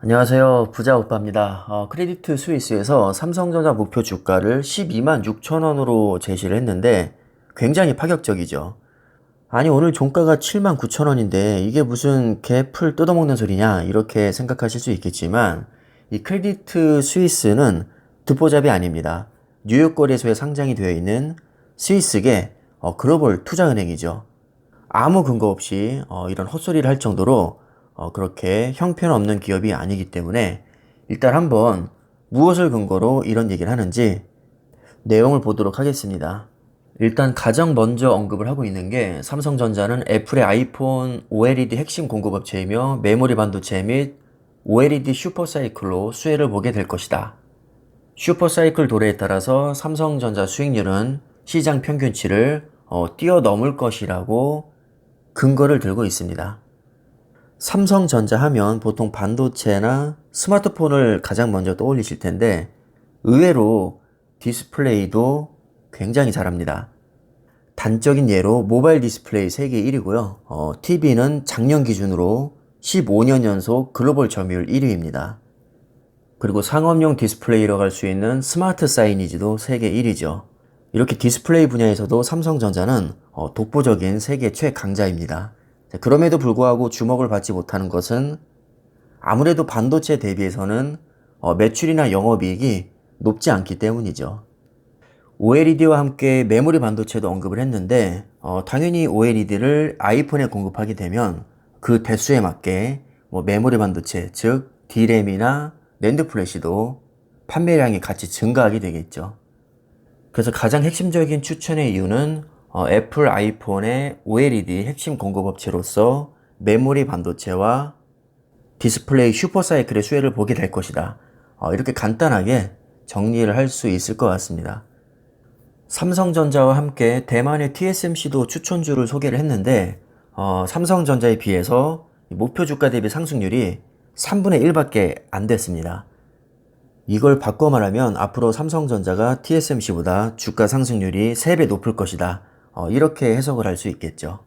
안녕하세요. 부자 오빠입니다. 크레디트 스위스에서 삼성전자 목표 주가를 12만 6천 원으로 제시를 했는데 굉장히 파격적이죠. 아니, 오늘 종가가 7만 9천 원인데 이게 무슨 개풀 뜯어먹는 소리냐 이렇게 생각하실 수 있겠지만 이 크레디트 스위스는 듣보잡이 아닙니다. 뉴욕 거래소에 상장이 되어 있는 스위스계 글로벌 투자은행이죠. 아무 근거 없이 이런 헛소리를 할 정도로 그렇게 형편없는 기업이 아니기 때문에 일단 한번 무엇을 근거로 이런 얘기를 하는지 내용을 보도록 하겠습니다. 일단 가장 먼저 언급을 하고 있는 게 삼성전자는 애플의 아이폰 OLED 핵심 공급업체이며 메모리 반도체 및 OLED 슈퍼사이클로 수혜를 보게 될 것이다. 슈퍼사이클 도래에 따라서 삼성전자 수익률은 시장 평균치를 뛰어넘을 것이라고 근거를 들고 있습니다. 삼성전자 하면 보통 반도체나 스마트폰을 가장 먼저 떠올리실 텐데 의외로 디스플레이도 굉장히 잘합니다. 단적인 예로 모바일 디스플레이 세계 1위고요. TV는 작년 기준으로 15년 연속 글로벌 점유율 1위입니다. 그리고 상업용 디스플레이로 갈 수 있는 스마트 사이니지도 세계 1위죠. 이렇게 디스플레이 분야에서도 삼성전자는 독보적인 세계 최강자입니다. 그럼에도 불구하고 주목을 받지 못하는 것은 아무래도 반도체 대비해서는 매출이나 영업이익이 높지 않기 때문이죠. OLED와 함께 메모리 반도체도 언급을 했는데 당연히 OLED를 아이폰에 공급하게 되면 그 대수에 맞게 메모리 반도체 즉 D램이나 낸드 플래시도 판매량이 같이 증가하게 되겠죠. 그래서 가장 핵심적인 추천의 이유는 애플 아이폰의 OLED 핵심 공급업체로서 메모리 반도체와 디스플레이 슈퍼사이클의 수혜를 보게 될 것이다. 이렇게 간단하게 정리를 할 수 있을 것 같습니다. 삼성전자와 함께 대만의 TSMC도 추천주를 소개를 했는데 삼성전자에 비해서 목표 주가 대비 상승률이 3분의 1밖에 안 됐습니다. 이걸 바꿔 말하면 앞으로 삼성전자가 TSMC보다 주가 상승률이 3배 높을 것이다. 이렇게 해석을 할 수 있겠죠.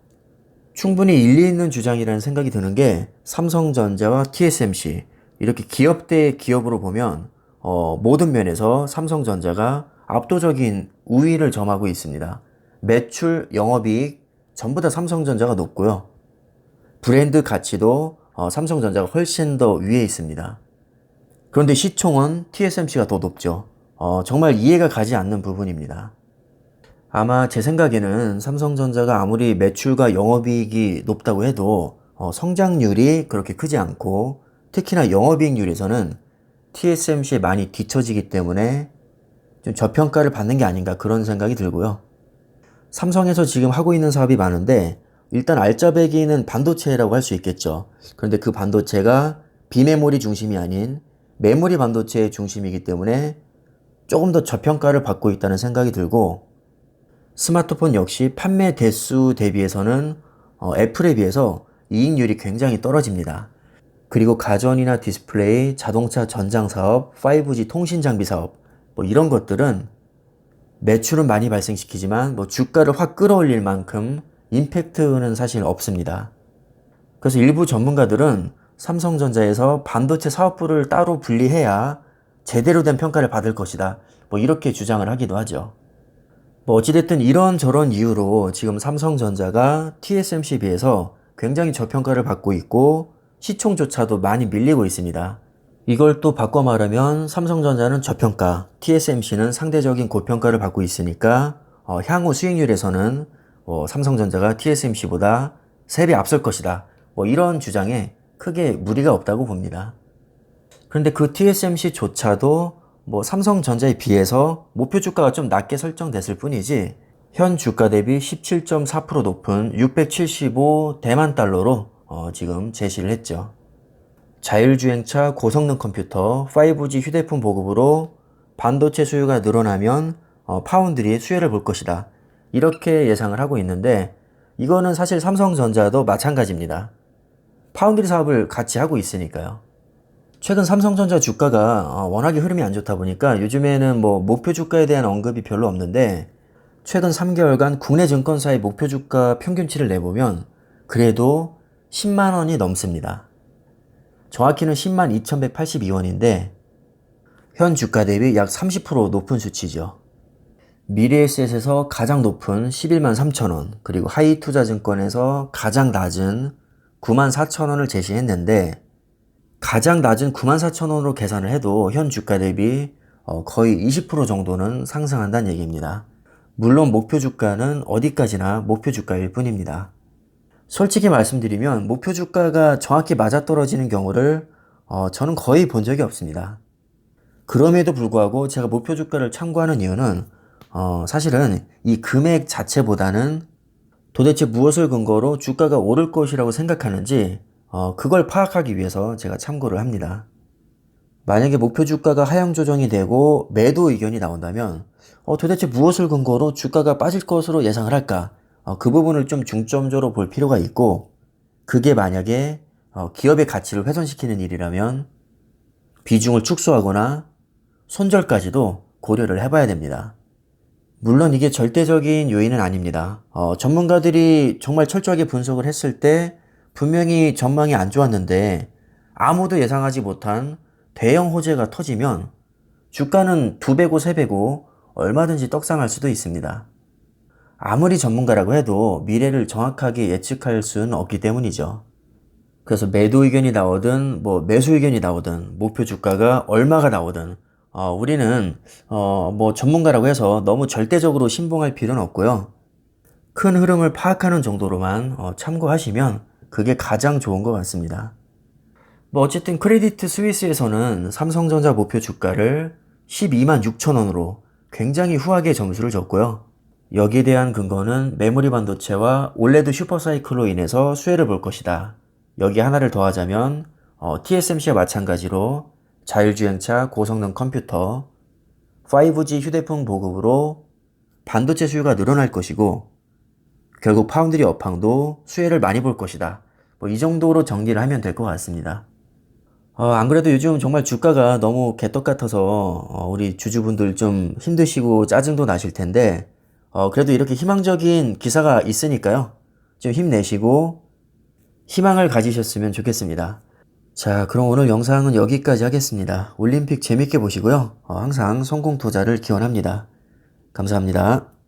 충분히 일리 있는 주장이라는 생각이 드는 게 삼성전자와 TSMC 이렇게 기업 대 기업으로 보면 모든 면에서 삼성전자가 압도적인 우위를 점하고 있습니다. 매출, 영업이익 전부 다 삼성전자가 높고요. 브랜드 가치도 삼성전자가 훨씬 더 위에 있습니다. 그런데 시총은 TSMC가 더 높죠. 정말 이해가 가지 않는 부분입니다. 아마 제 생각에는 삼성전자가 아무리 매출과 영업이익이 높다고 해도 성장률이 그렇게 크지 않고 특히나 영업이익률에서는 TSMC에 많이 뒤처지기 때문에 좀 저평가를 받는 게 아닌가 그런 생각이 들고요. 삼성에서 지금 하고 있는 사업이 많은데 일단 알짜배기는 반도체라고 할 수 있겠죠. 그런데 그 반도체가 비메모리 중심이 아닌 메모리 반도체의 중심이기 때문에 조금 더 저평가를 받고 있다는 생각이 들고 스마트폰 역시 판매 대수 대비해서는 애플에 비해서 이익률이 굉장히 떨어집니다. 그리고 가전이나 디스플레이, 자동차 전장 사업, 5G 통신 장비 사업 이런 것들은 매출은 많이 발생시키지만 주가를 확 끌어올릴 만큼 임팩트는 사실 없습니다. 그래서 일부 전문가들은 삼성전자에서 반도체 사업부를 따로 분리해야 제대로 된 평가를 받을 것이다. 이렇게 주장을 하기도 하죠. 어찌됐든 이런저런 이유로 지금 삼성전자가 TSMC에 비해서 굉장히 저평가를 받고 있고 시총조차도 많이 밀리고 있습니다. 이걸 또 바꿔 말하면 삼성전자는 저평가, TSMC는 상대적인 고평가를 받고 있으니까 향후 수익률에서는 삼성전자가 TSMC보다 3배 앞설 것이다. 이런 주장에 크게 무리가 없다고 봅니다. 그런데 그 TSMC조차도 삼성전자에 비해서 목표 주가가 좀 낮게 설정됐을 뿐이지 현 주가 대비 17.4% 높은 675 대만 달러로 지금 제시를 했죠. 자율주행차, 고성능 컴퓨터, 5G 휴대폰 보급으로 반도체 수요가 늘어나면 파운드리의 수혜를 볼 것이다. 이렇게 예상을 하고 있는데 이거는 사실 삼성전자도 마찬가지입니다. 파운드리 사업을 같이 하고 있으니까요. 최근 삼성전자 주가가 워낙에 흐름이 안 좋다 보니까 요즘에는 목표 주가에 대한 언급이 별로 없는데 최근 3개월간 국내 증권사의 목표 주가 평균치를 내보면 그래도 10만 원이 넘습니다. 정확히는 10만 2182원인데 현 주가 대비 약 30% 높은 수치죠. 미래에셋에서 가장 높은 11만 3천원, 그리고 하이투자증권에서 가장 낮은 9만 4천원을 제시했는데 가장 낮은 9만 4천원으로 계산을 해도 현 주가 대비 거의 20% 정도는 상승한다는 얘기입니다. 물론 목표 주가는 어디까지나 목표 주가일 뿐입니다. 솔직히 말씀드리면 목표 주가가 정확히 맞아떨어지는 경우를 저는 거의 본 적이 없습니다. 그럼에도 불구하고 제가 목표 주가를 참고하는 이유는 사실은 이 금액 자체보다는 도대체 무엇을 근거로 주가가 오를 것이라고 생각하는지 그걸 파악하기 위해서 제가 참고를 합니다. 만약에 목표 주가가 하향 조정이 되고 매도 의견이 나온다면 도대체 무엇을 근거로 주가가 빠질 것으로 예상을 할까? 그 부분을 좀 중점적으로 볼 필요가 있고, 그게 만약에 기업의 가치를 훼손시키는 일이라면 비중을 축소하거나 손절까지도 고려를 해봐야 됩니다. 물론 이게 절대적인 요인은 아닙니다. 전문가들이 정말 철저하게 분석을 했을 때 분명히 전망이 안 좋았는데 아무도 예상하지 못한 대형 호재가 터지면 주가는 2배고 3배고 얼마든지 떡상할 수도 있습니다. 아무리 전문가라고 해도 미래를 정확하게 예측할 수는 없기 때문이죠. 그래서 매도 의견이 나오든 매수 의견이 나오든 목표 주가가 얼마가 나오든 우리는 전문가라고 해서 너무 절대적으로 신봉할 필요는 없고요. 큰 흐름을 파악하는 정도로만 참고하시면 그게 가장 좋은 것 같습니다. 어쨌든 크레디트 스위스에서는 삼성전자 목표 주가를 12만 6천원으로 굉장히 후하게 점수를 줬고요. 여기에 대한 근거는 메모리 반도체와 올레드 슈퍼사이클로 인해서 수혜를 볼 것이다. 여기 하나를 더하자면 TSMC와 마찬가지로 자율주행차 고성능 컴퓨터, 5G 휴대폰 보급으로 반도체 수요가 늘어날 것이고 결국 파운드리 업황도 수혜를 많이 볼 것이다. 이 정도로 정리를 하면 될 것 같습니다. 안 그래도 요즘 정말 주가가 너무 개떡 같아서 우리 주주분들 좀 힘드시고 짜증도 나실 텐데 그래도 이렇게 희망적인 기사가 있으니까요. 좀 힘내시고 희망을 가지셨으면 좋겠습니다. 자, 그럼 오늘 영상은 여기까지 하겠습니다. 올림픽 재밌게 보시고요. 항상 성공 투자를 기원합니다. 감사합니다.